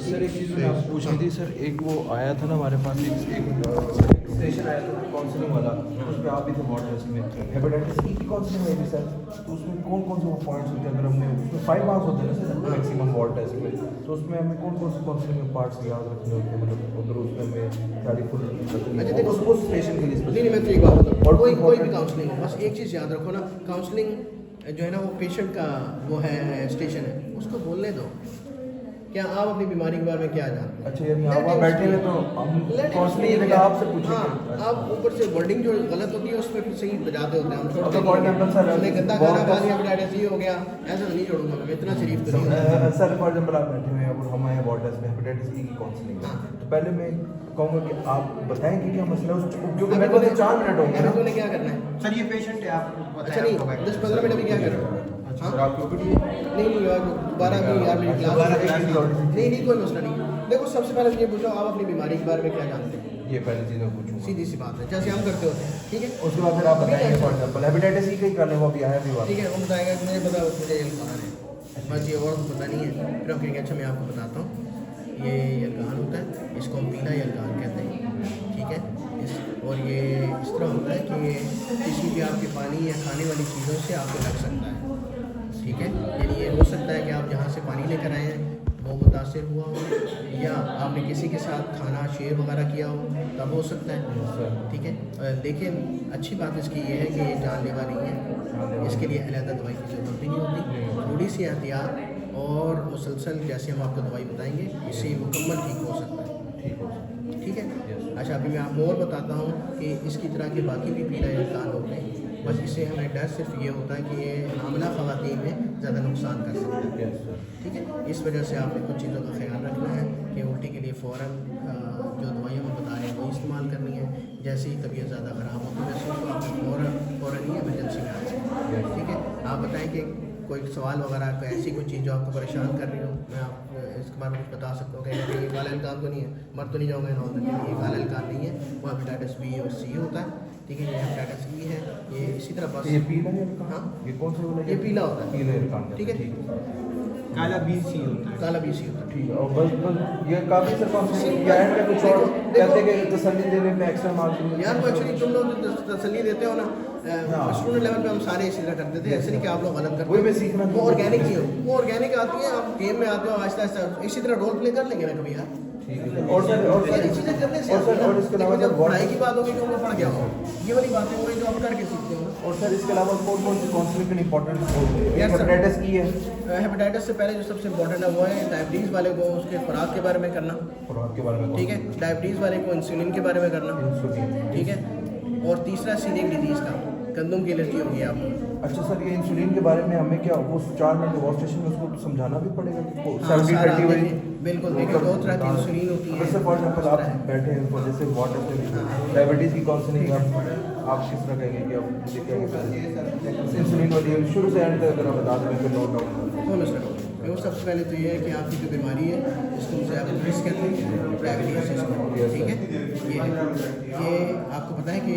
Sir एक चीज़ मैंने आपसे पूछनी थी सर, एक वो आया था ना हमारे पास एक स्टेशन आया था काउंसलिंग वाला, उस पर आप भी थे वार्ड टेस्ट में, हेपेटाइटिस ई की काउंसलिंग हुई थी सर, तो उसमें कौन कौन से वो पॉइंट्स होते हैं, अगर हमने उसमें 5 मार्क्स होते हैं ना सर मैक्सिमम वार्ड टेस्ट में, तो उसमें हमें कौन कौन से काउंसलिंग में पार्ट्स याद रखने होते हैं, मतलब उधर उसमें हमें सारी फुल अच्छा देखो उस स्टेशन के लिए नहीं मैं तो एक बात बताऊँ, और कोई भी काउंसलिंग हो, बस एक चीज़ याद रखो ना, काउंसलिंग जो है ना वो पेशेंट का वो है स्टेशन है, उसको बोलने दो क्या आप अपनी बीमारी के बारे में क्या जानते हैं। अच्छा यानी आप वहाँ बैठे हुए तो हम काउंसलिंग की जगह आपसे पूछेंगे। हाँ, आप ऊपर से वर्डिंग जो गलत होती है उसमें फिर सही बजाते होते हैं हम अच्छा, फॉर एग्जांपल सर हमने गंदा खाना खा लिया हेपेटाइटिस ई हो गया, ऐसा नहीं छोड़ूंगा मैं, इतना शरीफ तो नहीं हूँ। सर फॉर एग्जांपल आप बैठे हुए हैं और हम आए वार्ड टेस्ट में हेपेटाइटिस ई की काउंसलिंग है, तो पहले मैं कहूँगा कि आप बताएं कि क्या मसला है, क्योंकि मेरे को 4 मिनट होंगे अभी तूने क्या करना है सर ये पेशेंट है आप अच्छा नहीं 10-15 मिनट अभी क्या कर रहे हो। सर आपकी ओपीडी नहीं यार दोबारा भी यार मेरी क्लास नहीं कोई मसला नहीं। देखो सबसे पहले ये पूछो आप अपनी बीमारी के बारे में क्या जानते हैं, ये पहली चीज़ मैं पूछूंगा, सीधी सी बात है जैसे हम करते होते हैं, ठीक है। उसके बाद फिर आप बताएंगे फॉर एग्जांपल हेपेटाइटिस ई का ही करने को अभी आया भी बात, ठीक है वो बताएगा कि मुझे पता मुझे यलगान है, बस ये और तो पता नहीं है, फिर हम कहेंगे अच्छा मैं आपको बताता हूँ ये यलगान होता है, इसको हम पीला यलगान कहते हैं, ठीक है। और ये इस तरह होता है कि ये किसी भी आपके पानी या खाने वाली चीज़ों से आपको लग सकता है, ठीक है। यानी ये हो सकता है कि आप जहाँ से पानी लेकर आए हैं वो मुतासिर हुआ हो, या आपने किसी के साथ खाना शेयर वगैरह किया हो तब हो सकता है, ठीक है। लेकिन अच्छी बात इसकी ये है कि ये जानलेवा नहीं है, इसके लिए अलहदा दवाई की ज़रूरत भी नहीं होती, थोड़ी सी एहतियात और मुसलसल जैसे हम आपको दवाई बताएंगे इससे मुकम्मल ठीक हो सकता है, ठीक है। अच्छा अभी मैं आपको और बताता हूँ कि इसकी तरह के बाकी भी पीला यलगान होते हैं, बस इससे हमें डर सिर्फ ये होता है कि ये हामिला ख़वातीन में ज़्यादा नुकसान कर सकता है, ठीक है। इस वजह से आपने कुछ चीज़ों का ख्याल रखना है कि उल्टी के लिए फ़ौरन जो दवाइयाँ हम बता रहे हैं वो इस्तेमाल करनी है, जैसे ही तबीयत ज़्यादा ख़राब होती है वैसे उसको आपने फ़ौरन ही एमरजेंसी में आ जाए, ठीक है। आप बताएं कि कोई सवाल वगैरह कोई ऐसी कोई चीज़ जो आपको परेशान कर रही हो, मैं आप इसके बारे में कुछ बता सकता हूँ कि ये काला यलगान तो नहीं है, मर तो नहीं जाऊँगा ये काला यलगान नहीं है, वो हेपेटाइटिस बी और सी होता है, ठीक है। ये हेपेटाइटिस ई है, ये इसी तरह बस ये पीला यलगान, हाँ ये कौन सा वाला, ये पीला होता है, पीला यलगान, ठीक है। काला BC होता है, काला BC होता है, ठीक है। और बस ये काफ़ी सर काउंसलिंग एंड में कुछ और कहते हैं कि तसल्ली देने में एक्स्ट्रा मार्क्स यार वो एक्चुअली तुम लोग जो तसल्ली देते हो ना स्टूडेंट लेवल पे हम सारे इसी तरह करते थे, ऐसे नहीं कि आप लोग गलत करते वही मैं सीखना, वो ऑर्गेनिक ही हो, वो ऑर्गेनिक आती है, आप गेम में आते हो आहिस्ता आहिस्ता इसी तरह रोल प्ले कर लेंगे ना कभी यार, ठीक है। और सर सारी चीज़ें करने से और इसके अलावा जब पढ़ाई की बात होगी तो उनको पढ़ गया हो, ये वाली बातें वही जो आप करके सीखते हो। और सर इसके अलावा कौन कौन सी काउंसलिंग की इंपॉर्टेंस होती है, Yes, sir. हेपेटाइटिस ई है, हेपेटाइटिस से पहले जो सबसे इम्पोर्टेंट है वो है डायबिटीज़ वाले को उसके खुराक के बारे में करना, खुराक के बारे में, ठीक है। डायबिटीज़ वाले को इंसुलिन के बारे में करना, इंसुलिन, ठीक है। और तीसरा सीनिक डिजीज़ का गंदम की एलर्जी होगी आपको। अच्छा सर ये इंसुलिन के बारे में हमें क्या वो 4 मिनट डेमोस्ट्रेशन में उसको समझाना भी पड़ेगा कि हाँ, 70-30 वाली, बिल्कुल देखिए 2 तरह की इंसुलिन होती है। जैसे फॉर एग्जांपल आप बैठे हैं तो जैसे वाटर से डायबिटीज़ की काउंसलिंग आप किस तरह कहेंगे कि आप मुझे क्या इंसुलिन वाली शुरू से एंड तक अगर आप बता दें फिर नोट डाउन वो मिस्टर वो सबसे पहले तो ये है कि आपकी जो बीमारी है इसको मुझे आप रिस्क कहते हैं डायबिटीज, ठीक है। ये आपको पता है कि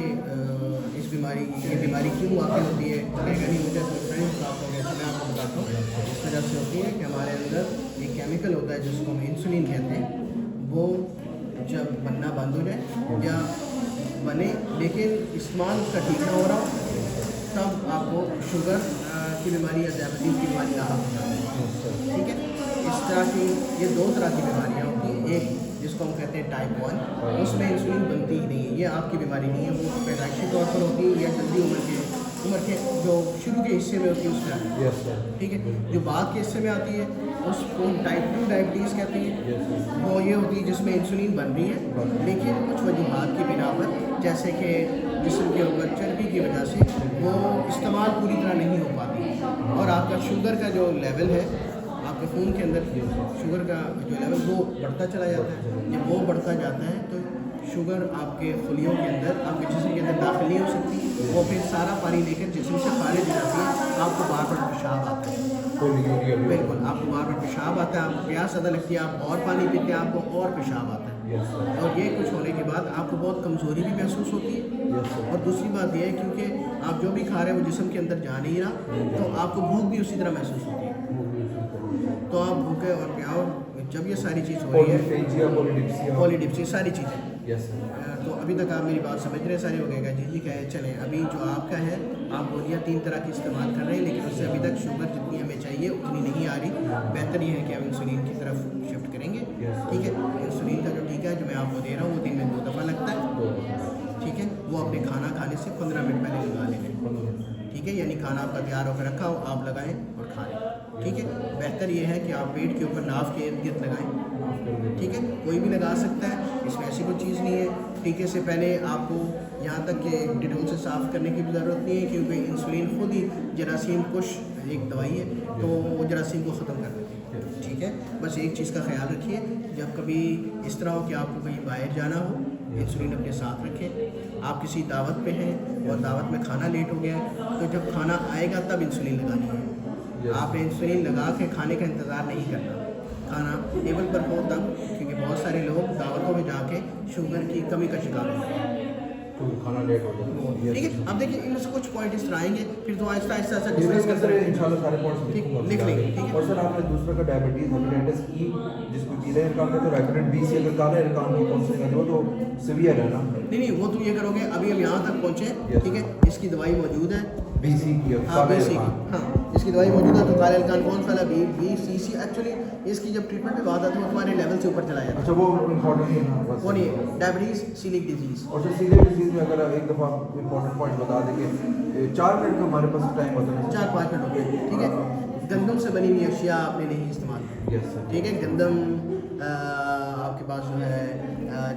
इस बीमारी ये बीमारी क्यों वाकई होती है, कहेगा नहीं मुझे अपने फ्रेंड प्राप्त हो गया, तो मैं आपको बताता हूँ। इस वजह से होती है कि हमारे अंदर एक केमिकल होता है जिसको हम इंसुलिन कहते हैं, वो जब बनना बंद हो जाए या बने लेकिन इस्तेमाल उसका ठीक ना हो रहा हो तब आपको शुगर की बीमारी या डायबिटीज़ की बीमारी लाभ हो जाती है, ठीक है। इस तरह की ये 2 तरह की बीमारियाँ होती हैं, एक जिसको हम कहते हैं टाइप 1, उसमें इंसुलिन बनती ही नहीं है, ये आपकी बीमारी नहीं है, वो पैदाइशी तौर पर होती है या जल्दी उम्र के जो शुरू के हिस्से में होती है उसमें आती है, ठीक है। जो बाद के हिस्से में आती है उसको टाइप 2 डायबिटीज़ कहते हैं, वो ये होती है जिसमें इंसुलिन बन रही है लेकिन कुछ वजूहात की बिना पर, जैसे कि जिस्म के ऊपर चर्बी की वजह से वो इस्तेमाल पूरी तरह नहीं हो पाती और आपका शुगर का जो लेवल है आपके खून के अंदर शुगर का जो लेवल वो बढ़ता चला जाता है, जब वो बढ़ता जाता है तो शुगर आपके खुलियों के अंदर आपके जिस्म के अंदर दाखिल नहीं हो सकती, वो फिर सारा पानी लेकर जिस्म से खारिज हो जाती है, आपको बार बार पेशाब आता है, बिल्कुल आपको बार बार पेशाब आता है, आपको प्यास ज़्यादा लगती है, आप और पानी पीते हैं आपको और पेशाब आता है, और ये कुछ होने के बाद आपको बहुत कमज़ोरी भी महसूस होती है। और दूसरी बात यह है क्योंकि आप जो भी खा रहे हैं वो जिस्म के अंदर जा नहीं रहा तो आपको भूख भी उसी तरह महसूस होती है, तो आप भूखे और प्यास जब ये सारी चीज़ हो रही है पॉलीफेजिया, पॉलीडिप्सिया, पॉलीडिप्सिया सारी चीज़ें, यस सर, तो अभी तक आप मेरी बात समझ रहे हैं सारे हो गएगा जी क्या है। चलें अभी जो आपका है आप गोलियाँ 3 तरह की इस्तेमाल कर रहे हैं, लेकिन उससे अभी तक शुगर जितनी हमें चाहिए उतनी नहीं आ रही। बेहतर ये है कि हम इंसुलिन की तरफ शिफ्ट करेंगे, ठीक है। इंसुलिन का जो टीका है जो मैं आपको दे रहा हूँ वो दिन में 2 दफ़ा लगता है, ठीक है। वो अपने खाना खाने से 15 मिनट पहले लगा लें, ठीक है। यानी खाना आपका तैयार होकर रखा हो, आप लगाएं और खा लें, ठीक है। बेहतर ये है कि आप पेट के ऊपर नाव के इर्द गिर्द लगाएं, ठीक है। कोई भी लगा सकता है, इसमें ऐसी कोई चीज़ नहीं है। टीके से पहले आपको यहाँ तक कि डिटोल से साफ़ करने की भी ज़रूरत नहीं है, क्योंकि इंसुलिन खुद ही जरासीम कुश एक दवाई है, तो वो जरासीम को ख़त्म कर देती है, ठीक है। बस एक चीज़ का ख्याल रखिए, जब कभी इस तरह हो कि आपको कहीं बाहर जाना हो, इंसुलिन अपने साथ रखें। आप किसी दावत पे हैं और दावत में खाना लेट हो गया है, तो जब खाना आएगा तब इंसुलिन लगानी है। आपने इंसुलिन लगा के खाने का इंतज़ार नहीं करना, खाना टेबल पर हो तब, क्योंकि बहुत सारे लोग दावतों में जाके शुगर की कमी का शिकार होते हैं, तो खाना लेट हो जाता ठीक है। अब देखिए इनमें से कुछ पॉइंट इस तरह आएंगे, फिर तो आहिस्ता आहिस्ता ऐसा है। डिस्कस करते सर रहेंगे। इंशाल्लाह सारे पॉइंट्स ठीक, लिखूंगा, लिख लेंगे, ठीक है। और सर आपने दूसरा का डायबिटीज, हेपेटाइटिस ई, जिसको पीले काम करते हो, हेपेटाइटिस बी सी अगर काले काम की काउंसलिंग है तो सीवियर है ना, नहीं वो तुम ये करोगे, अभी हम यहाँ तक पहुँचे, Yes. ठीक है। इसकी दवाई मौजूद है, बी सी की हाँ काले BC की, काम। हाँ इसकी दवाई मौजूद है। तो काले अलकान कौन सा BCC, एक्चुअली इसकी जब ट्रीटमेंट की बात आती है तो हमारे लेवल से ऊपर चला जाता अच्छा वो इम्पोर्टेंट है ना, बस वो नहीं है डायबिटीज़ सीलिक डिजीज़। और सर सीधे डिजीज में अगर एक दफ़ा इम्पोर्टेंट पॉइंट बता दें कि 4 मिनट का हमारे पास टाइम होता है, 4-5 मिनट हो गए, ठीक है। गंदम से बनी हुई अशिया आपने नहीं इस्तेमाल की, यस सर, ठीक है। गंदम आपके पास जो है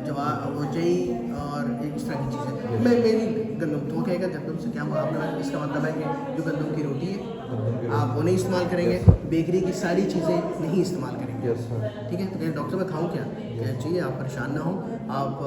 जवा वो जई और इस तरह की चीज़ें, मैं मेरी गंदम तो कहेगा गंदम से क्या मुकाबला है, इसका मतलब है कि जो गंदम की रोटी है आप वो नहीं इस्तेमाल करेंगे, बेकरी की सारी चीज़ें नहीं इस्तेमाल करेंगे, यस सर, ठीक है। तो कहें डॉक्टर मैं खाऊं क्या चाहिए, आप परेशान ना हो, आप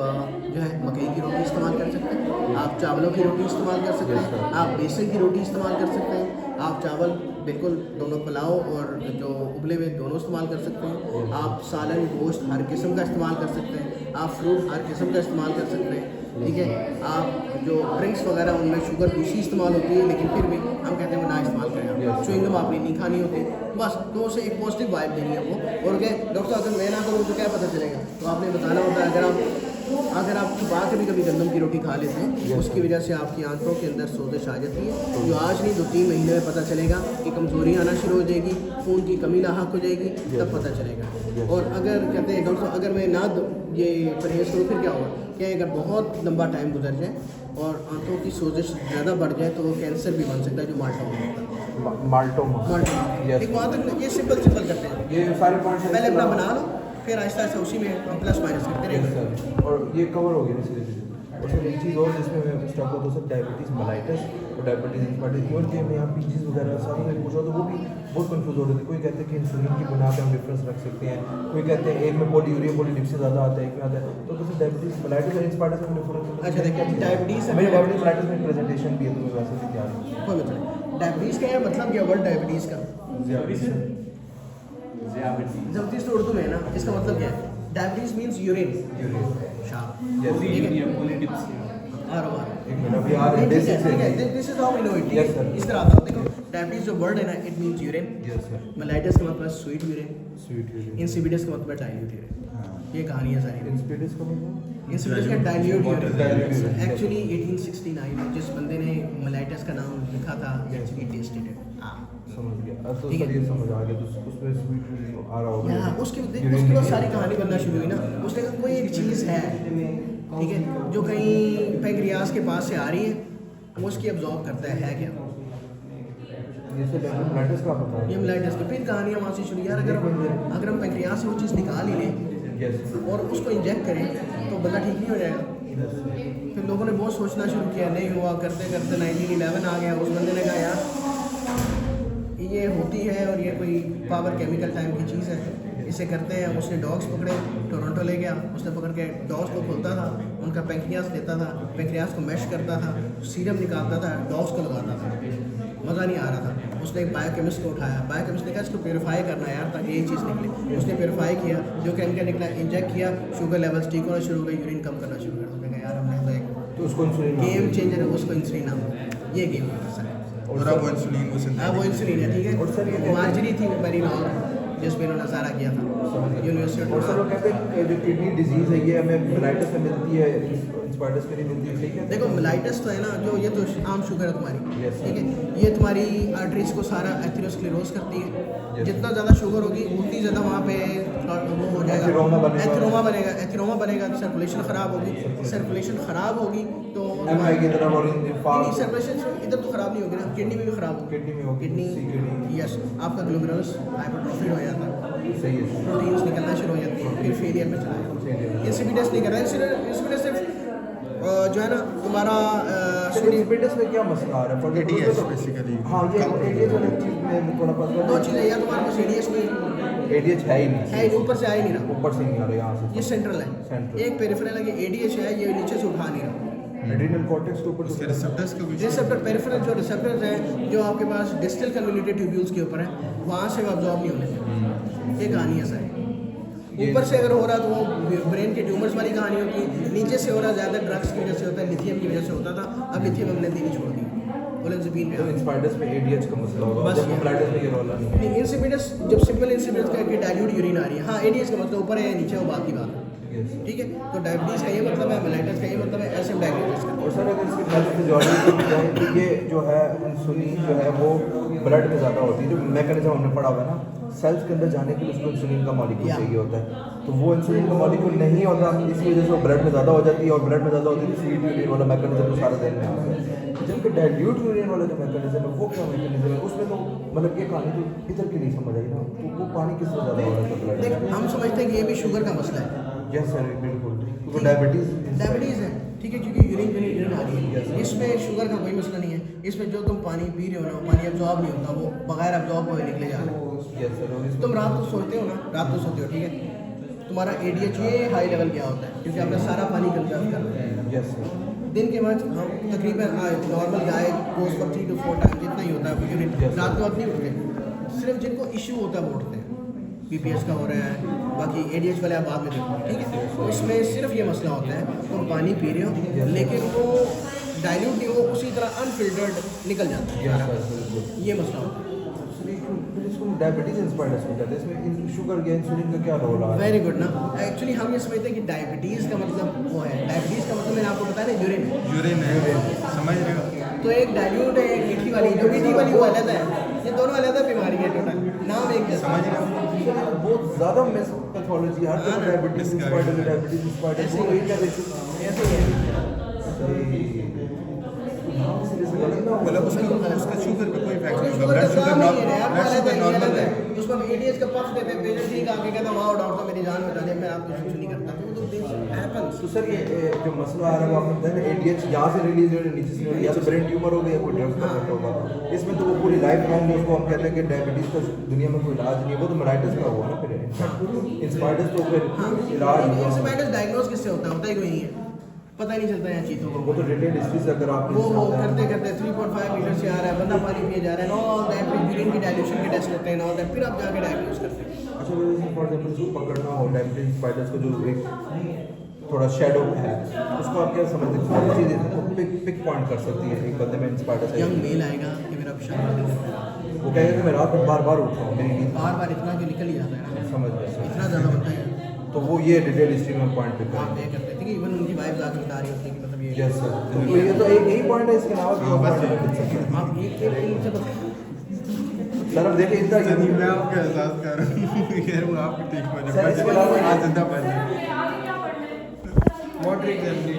जो है मकई की रोटी इस्तेमाल कर सकते हैं, आप चावलों की रोटी इस्तेमाल कर सकते हैं, आप बेसन की रोटी इस्तेमाल कर सकते हैं, आप चावल बिल्कुल दोनों पुलाव और जो उबले हुए दोनों इस्तेमाल कर सकते हैं, आप सालन गोश्त हर किस्म का इस्तेमाल कर सकते हैं, आप फ्रूट हर किस्म का इस्तेमाल कर सकते हैं, ठीक है। आप जो ड्रिंक्स वगैरह उनमें शुगर दूसरी इस्तेमाल होती है, लेकिन फिर भी हम कहते हैं वो ना इस्तेमाल करें। च्युइंगम आपने नहीं खानी होती, बस तो उसे एक पॉजिटिव वाइब देनी है वो। और क्या डॉक्टर अगर मैं ना करूँ तो क्या पता चलेगा, तो आपने बताना होता है। अगर आप छुपा के भी कभी गंदम की रोटी खा लेते हैं, उसकी वजह से आपकी आंतों के अंदर सोजिश आ जाती है, जो आज नहीं 2-3 महीने में पता चलेगा कि कमज़ोरी आना शुरू हो जाएगी, खून की कमी लाहक हो जाएगी, तब पता चलेगा। और अगर कहते हैं डॉक्टर अगर मैं ना ये परहेज़ करूँ फिर क्या होगा, क्या अगर बहुत लंबा टाइम गुजर जाए और आंतों की सोजिश ज़्यादा बढ़ जाए तो वो कैंसर भी बन सकता है, जो माल्टोमा होता है। माल्टोमा, माल्टोमा एक वहाँ तक ये सिंपल करते हैं, ये सारे पॉइंट्स पहले अपना बना लो, फिर आहिस्ता आहिस्ता उसी में हम प्लस माइनस करते रहेंगे। सर, और ये कवर हो गया ना सीधे सीधे। और सर एक चीज़ और जिसमें मैं स्टॉक होता है सर, डायबिटीज़ मेलाइटस और डायबिटीज़ इंस्पाइटिस, इवन कि मैं यहाँ पीजीज वगैरह सारे में पूछा तो वो भी बहुत कंफ्यूज हो रहे थे। कोई कहते हैं कि इंसुलिन की बुनियाद पे हम डिफरेंस रख सकते हैं, कोई कहते हैं एक में पॉलीयूरिया पॉलीडिप्सिया ज़्यादा आता है, एक में आता है, तो सर डायबिटीज़ मेलाइटस और इंस्पाइटिस में डिफरेंस। अच्छा देखिए डायबिटीज़ मेरी डायबिटीज़ मेलाइटस में प्रेजेंटेशन भी है, तो मैं वैसे भी तैयार हूँ। कोई मतलब डायबिटीज़ का मतलब क्या वर्ड डायबिटीज़ का जबरदस्ती तो उर्दू में है ना, इसका मतलब क्या है, diabetes means urine, this is how we know it, इस तरह आता है। देखो डायबिटीज़ जो वर्ड है ना, इट मीन्स यूरिन, मेलाइटस का मतलब स्वीट यूरिन, इंसिपिडस का मतलब डाइल्यूट यूरिन, ये कहानी है सारी। इंस्पाइटिस का मतलब इंसिपिडस का डाइल्यूट यूरिन एक्चुअली 1869 में जिस बंदे ने मेलाइटस का नाम लिखा था, एक्चुअली टेस्टेड इट, समझ गया। अब तो सर ये समझ आ गया, तो उसमें स्वीट आ रहा होगा। हाँ, उसके बाद सारी कहानी बनना शुरू हुई ना। उसने कहा कोई एक चीज़ है, ठीक है, जो कहीं पैंक्रियास के पास से आ रही है, वो उसकी अब्जॉर्ब करता है क्या, जैसे मेलाइटस का पता है, ये मेलाइटस की फिर कहानियाँ वहाँ से शुरू। यार अगर हम पैंक्रियास से वो चीज़ निकाल ही लें और उसको इंजेक्ट करें तो बंदा ठीक नहीं हो जाएगा। फिर लोगों ने बहुत सोचना शुरू किया, नहीं हुआ, करते करते 1911 आ गया। उस बंदे ने कहा यार ये होती है और ये कोई पावर केमिकल टाइप की चीज़ है, इसे करते हैं। उसने डॉग्स पकड़े, टोरंटो ले गया, उसने पकड़ के डॉग्स को खोलता था, उनका पैंक्रियास लेता था, पैंक्रियास को मैश करता था, सीरम निकालता था, डॉग्स को लगाता था, मज़ा नहीं आ रहा था। उसने एक बायोकेमिस्ट को उठाया, बायोकेमिस्ट ने कहा इसको प्योरीफाई करना यार ताकि यही चीज़ निकले। उसने प्योरीफाई किया, जो केमिकल निकला इंजेक्ट किया, शुगर लेवल्स ठीक होना शुरू हो गए, यूरिन कम करना शुरू कर दिया। यार हमने तो एक तो उसको इंसुलिन गेम चेंजर है, उसको इंसुलिन नाम, ये गेम है सर। और अब वो इंसुलिन को हाँ वो इंसुलिन है, ठीक है। और सर ये मार्जरी थी वेरी लॉन्ग, जिस पे इन्होंने नज़ारा किया था यूनिवर्सिटी और सर वो कहते हैं कि जो किडनी डिजीज़ है ये हमें मेलाइटिस में मिलती है, इंस्पायर्टस में नहीं मिलती है, ठीक है? देखो मिलाइटिस तो है ना, जो ये तो आम शुगर है तुम्हारी, Yes, sir. ठीक है, ये तुम्हारी आर्टरीज को सारा एथेरोस्क्लेरोज करती है। Yes. जितना ज़्यादा शुगर होगी उतनी ज़्यादा वहाँ पे वो हो जाएगा, Atheroma बनेगा। एथेरोमा बनेगा, सर्कुलेशन ख़राब होगी, सर्कुलेशन ख़राब होगी तो MI की तरफ और इंफार्क्ट सर्कुलेशन इधर तो ख़राब नहीं होगी ना, किडनी में भी ख़राब होगी, किडनी में होगी, किडनी यस, आपका ग्लोमेरुलस हाइपरट्रोफिड हो जाता है, सही है। प्रोटीन्स निकलना शुरू हो जाती है, फिर फेलियर में चला जाता है। इंसिपिडेंस नहीं कर रहा है, इंसिपिडेंस सिर्फ जो है ना तुम्हारा इंसिपिडेंस में क्या मसला आ रहा है? ADS basically। हाँ ये ADH वाली चीज़ में थोड़ा पता दो चीज़ें, या तुम्हारे पास एडीएस नहीं ADH है ही नहीं, है, ऊपर से आ ही नहीं रहा, ऊपर से नहीं आ रहा यहाँ से। ये सेंट्रल है, Central। एक पेरिफेरल है, ये एडीएच है, ये नीचे से उठा नहीं रहा। एड्रिनल कॉर्टेक्स के ऊपर उसके से रिसेप्टर्स का कुछ रिसेप्टर पेरिफेरल जो रिसेप्टर्स हैं जो आपके पास डिस्टल कम्युनिटी ट्यूब्यूल्स के ऊपर है, वहाँ से अब्जॉर्ब नहीं होने चाहिए। ये कहानी ऐसा है। ऊपर से अगर हो रहा तो वो ब्रेन के ट्यूमर्स वाली कहानी होती है, नीचे से हो रहा ज़्यादा ड्रग्स की वजह से होता है, लिथियम की वजह से होता था, अब लिथियम हमने देनी छोड़ दी, ओलेंजापिन पे तो इंस्पायर्टस में ADH का मसला होगा, बस जब मेलाइटिस में ये रोला नहीं है। नहीं, इंसिपिडेंस जब सिंपल इंसिपिडेंस करके डाइल्यूट यूरिन आ रही है, हाँ एडीएस का मतलब ऊपर है या नीचे है वो बात की बात है, Yes। ठीक है। तो डायबिटीज़ का ये मतलब है, मेलाइटिस का ये मतलब है, ऐसे डायग्नोसिस का। और सर अगर इसकी पैथोफिजियोलॉजी की जाए तो ये जो है इंसुलिन जो है वो ब्लड में ज़्यादा होती है, जो मैकेनिज्म हमने पढ़ा हुआ है ना, सेल्स के अंदर जाने के लिए उसको इंसुलिन का मॉलिक्यूल Yeah। चाहिए होता है, तो वो इंसुलिन का मॉलिक्यूल नहीं होता, इसी वजह से वो ब्लड में ज़्यादा हो जाती है, और ब्लड में ज़्यादा होती है तो स्वीट यूरिन वाला मैकेनिज्म तो सारा दिन में आता है। जबकि डाइल्यूट यूरिन वाला जो मैकेनिज्म है वो क्या मैकेनिज्म है, उसमें तो मतलब ये कहानी तो इधर की नहीं समझ आई ना, तो वो पानी किस तरह ज़्यादा हो रहा है ब्लड देख, में? हम समझते हैं कि ये भी शुगर का मसला है, यस सर बिल्कुल, तो डायबिटीज़ डायबिटीज़ है, ठीक है, क्योंकि यूरिन आ रही है, इसमें शुगर का कोई मसला नहीं है, इसमें जो तुम पानी पी रहे हो ना, पानी अब्जॉर्ब नहीं होता, वो बगैर अब्जॉर्ब हुए निकले जा रहे हो। यस सर, और इसमें तुम रात को सोते हो ना, रात को सोते हो, ठीक है, तुम्हारा ADH ये हाई लेवल क्या होता है, क्योंकि आपने सारा पानी कंजर्व कर रहे हैं। यस सर, दिन के बाद हम तकरीबन normal guy goes for 3 to 4 time जितना ही होता है यूरिन, रात को आप नहीं उठते, सिर्फ जिनको इशू होता है वो उठते हैं, BPS का हो रहा है, बाकी ADH वाले आप बाद में देखो, ठीक है। तो इसमें सिर्फ ये मसला होता है, तुम पानी पी रहे हो लेकिन वो डाइल्यूट नहीं, वो उसी तरह अनफिल्टर्ड निकल जाता यस है, सर बिल्कुल। ये मसला होता है। इसको डायबिटीज इंस्पायर्ड हो जाता है, इसमें शुगर या इंसुलिन का क्या रोल आ रहा है? वेरी गुड ना, एक्चुअली हम ये समझते हैं कि डायबिटीज़ का मतलब वो है, डायबिटीज़ का मतलब मैंने आपको बताया ना यूरिन है, यूरिन है, समझ रहे हो? तो एक डाइल्यूट है, एक मीठी वाली, जो मीठी वाली वो अलग है, ये दोनों अलग बीमारी है, टोटल नाम एक जैसा। समझ रहे हो? बहुत ज़्यादा मिस पैथोलॉजी हर जगह डायबिटीज इंस्पायर्ड है, डायबिटीज इंस्पायर्ड है, वो एक क्या देखिए ऐसे ही है। सही गलत ना हो। मतलब उसका शुगर पे कोई इफेक्ट नहीं होगा, शुगर का ब्लड शुगर काम नहीं है, आप ब्लड शुगर नॉर्मल है। उसको हम ADH का पफ देते हैं, पेशेंट ठीक आके कहता वाओ डॉक्टर मेरी जान बचा दी, मैं आपको कुछ नहीं करता, तो हैपेंस। तो सर ये जो मसला आ रहा है वो आपने बताया ना, ADH यहाँ से रिलीज हो रही है, नीचे से हो रही है, या तो ब्रेन ट्यूमर हो गया या कोई ड्रग्स का इफेक्ट होगा, इसमें तो वो पूरी लाइफ लॉन्ग उसको हम कहते हैं कि डायबिटीज़ का दुनिया में कोई इलाज नहीं है, वो तो मेलाइटिस का हुआ ना, फिर इंस्पायर्ड तो फिर इलाज हुआ। इंसिपिडेंस डायग्नोज किससे होता है? होता ही कोई नहीं है, पता ही नहीं चलता है चीज़ों को। वो तो डिटेल हिस्ट्री से अगर आप वो करते करते 3.5 मीटर से आ रहा है, बंदा पानी पिए जा रहा है, ऑल दैट, फिर यूरिन की डाइल्यूशन के टेस्ट करते हैं, ऑल दैट, फिर आप जाके डायग्नोज करते हैं। अच्छा वैसे फॉर एग्जांपल इसको पकड़ना हो डायबिटीज इंस्पायर्ड को जो एक थोड़ा शेडो है, उसको आप क्या समझते हैं, कौन सी चीज़ इसको पिक पॉइंट कर सकती है एक बंदे में इंस्पायर्ड यंग है? मेल आएगा कि मेरा पेशाब वो कहेगा कि मैं रात में बार बार उठ रहा हूँ, मेरी नींद बार बार इतना कि निकल ही जाता है ना, समझ गया सर। इतना ज़्यादा होता है, तो वो ये डिटेल हिस्ट्री में पॉइंट पिक आप करेंगे। ये करते हैं, ठीक है, इवन उनकी वाइफ जाके बता रही होती है कि मतलब ये यस सर, तो ये तो एक यही पॉइंट है, इसके अलावा भी और पॉइंट मिल सकता है। आप ये इनसे बता, सर अब देखिए इतना सर मैं आपका एहसास कर रहा हूँ, कह रहा हूँ आपको ठीक हो सर, इसके अलावा जाए, आज जिंदा बन जाए। Water examination